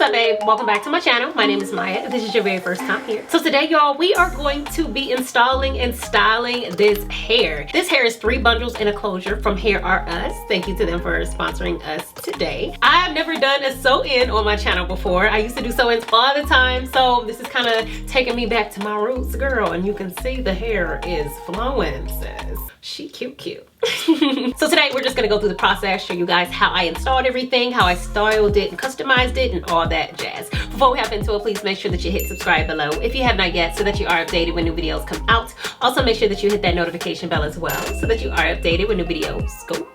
up, babe? Welcome back to my channel. My name is Maya. If this is your very first time here. So today, y'all, we are going to be installing and styling this hair. This hair is 3 bundles in a closure from HairAreUS. Thank you to them for sponsoring us today. I've never done a sew-in on my channel before. I used to do sew-ins all the time, so this is kind of taking me back to my roots, girl. And you can see the hair is flowing, sis. She cute. So today we're just gonna go through the process, show you guys how I installed everything, how I styled it and customized it, and all that jazz. Before we hop into it, please make sure that you hit subscribe below if you have not yet, so that you are updated when new videos come out. Also make sure that you hit that notification bell as well, so that you are updated when new videos go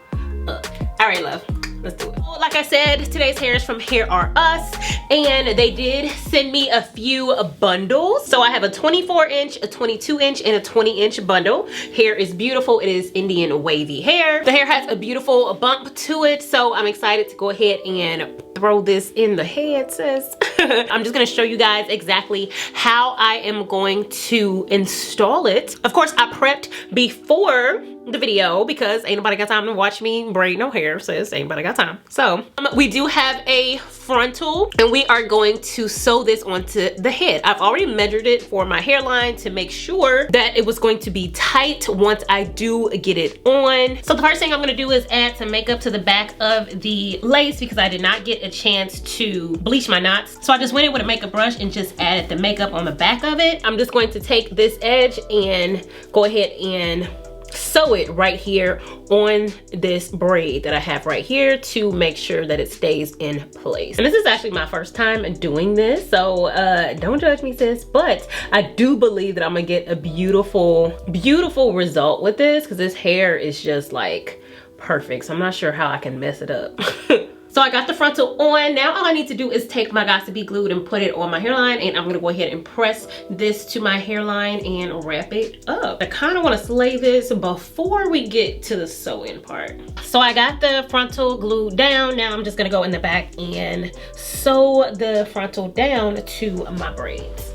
up. All right, love, let's do it. Like I said, today's hair is from HairAreUS, and they did send me a few bundles. So I have a 24-inch, a 22-inch, and a 20-inch bundle. Hair is beautiful. It is Indian wavy hair. The hair has a beautiful bump to it, so I'm excited to go ahead and throw this in the head, sis. I'm just gonna show you guys exactly how I am going to install it. Of course, I prepped before the video because ain't nobody got time to watch me braid no hair, sis. Ain't nobody got time. So we do have a frontal, and we are going to sew this onto the head. I've already measured it for my hairline to make sure that it was going to be tight once I do get it on. So the first thing I'm gonna do is add some makeup to the back of the lace because I did not get a chance to bleach my knots. So I just went in with a makeup brush and just added the makeup on the back of it. I'm just going to take this edge and go ahead and sew it right here on this braid that I have right here to make sure that it stays in place. And this is actually my first time doing this, so don't judge me, sis, but I do believe that I'm gonna get a beautiful result with this because this hair is just like perfect. So I'm not sure how I can mess it up. So I got the frontal on. Now all I need to do is take my Got to Be Glued and put it on my hairline, and I'm gonna go ahead and press this to my hairline and wrap it up. I kind of want to slay this before we get to the sewing part. So I got the frontal glued down. Now I'm just gonna go in the back and sew the frontal down to my braids.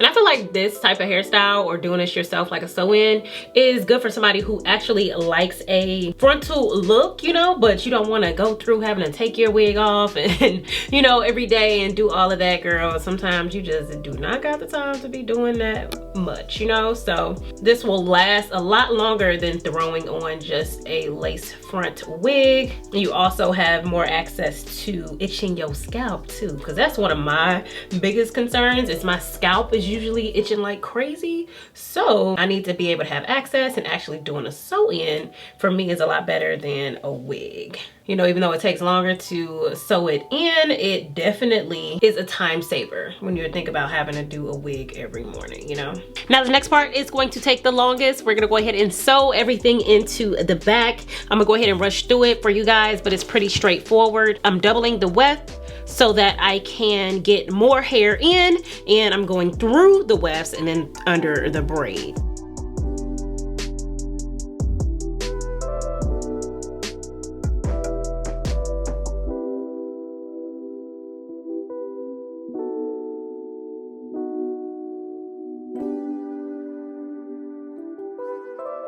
And I feel like this type of hairstyle or doing this yourself like a sew-in is good for somebody who actually likes a frontal look, you know, but you don't want to go through having to take your wig off and, you know, every day and do all of that, girl. Sometimes you just do not got the time to be doing that much, you know. So this will last a lot longer than throwing on just a lace front wig. You also have more access to itching your scalp too, because that's one of my biggest concerns is my scalp is usually itching like crazy. So I need to be able to have access, and actually doing a sew-in for me is a lot better than a wig. You know, even though it takes longer to sew it in, it definitely is a time saver when you think about having to do a wig every morning, you know? Now the next part is going to take the longest. We're gonna go ahead and sew everything into the back. I'm gonna go ahead and rush through it for you guys, but it's pretty straightforward. I'm doubling the weft so that I can get more hair in, and I'm going through the wefts and then under the braid.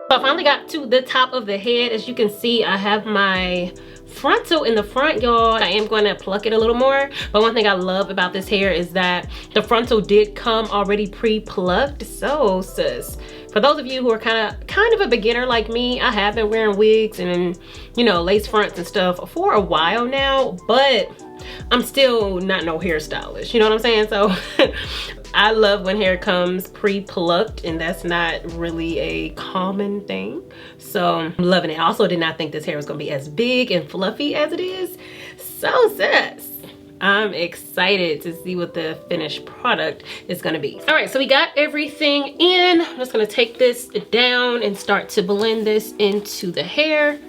So I finally got to the top of the head. As you can see, I have my frontal in the front, y'all. I am going to pluck it a little more, but one thing I love about this hair is that the frontal did come already pre-plucked. So sis, for those of you who are kind of a beginner like me, I have been wearing wigs and, you know, lace fronts and stuff for a while now, but I'm still not no hairstylist, you know what I'm saying? So I love when hair comes pre-plucked, and that's not really a common thing. So I'm loving it. I also did not think this hair was gonna be as big and fluffy as it is. So sis, I'm excited to see what the finished product is gonna be. All right, so we got everything in. I'm just gonna take this down and start to blend this into the hair.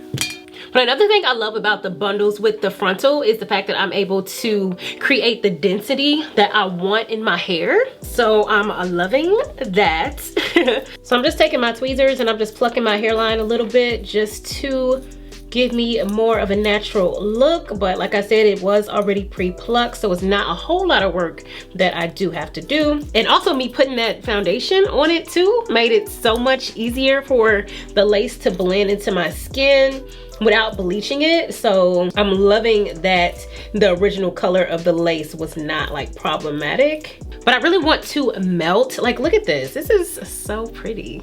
But another thing I love about the bundles with the frontal is the fact that I'm able to create the density that I want in my hair. So I'm loving that. So I'm just taking my tweezers and I'm just plucking my hairline a little bit just to give me more of a natural look, but like I said, it was already pre-plucked, so it's not a whole lot of work that I do have to do. And also me putting that foundation on it too made it so much easier for the lace to blend into my skin without bleaching it. So I'm loving that the original color of the lace was not like problematic. But I really want to melt. Like, look at this. This is so pretty.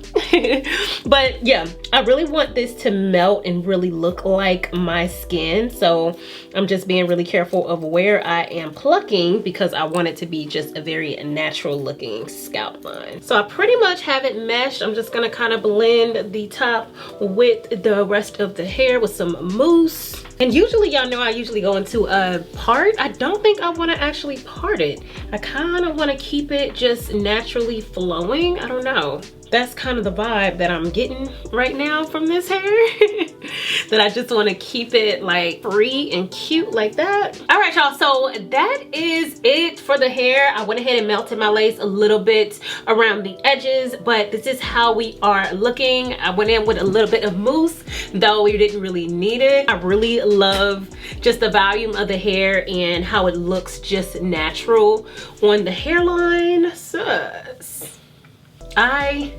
But yeah, I really want this to melt and really look like my skin. So I'm just being really careful of where I am plucking because I want it to be just a very natural looking scalp line. So I pretty much have it meshed. I'm just gonna kind of blend the top with the rest of the hair with some mousse. And usually, y'all know I usually go into a part. I don't think I want to actually part it. I kind of want to keep it just naturally flowing. I don't know. That's kind of the vibe that I'm getting right now from this hair. That I just want to keep it like free and cute like that. All right, y'all, so that is it for the hair. I went ahead and melted my lace a little bit around the edges, but this is how we are looking. I went in with a little bit of mousse, though we didn't really need it. I really love just the volume of the hair and how it looks just natural on the hairline. Sus, I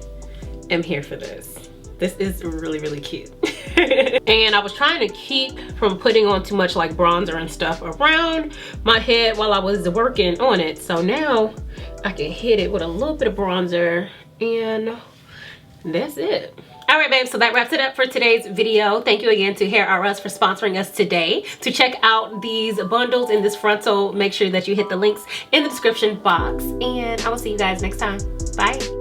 am here for this. This is really, really cute. And I was trying to keep from putting on too much like bronzer and stuff around my head while I was working on it. So now I can hit it with a little bit of bronzer and that's it. All right, babe, so that wraps it up for today's video. Thank you again to HairAreUS for sponsoring us today. To check out these bundles in this frontal, make sure that you hit the links in the description box. And I will see you guys next time. Bye.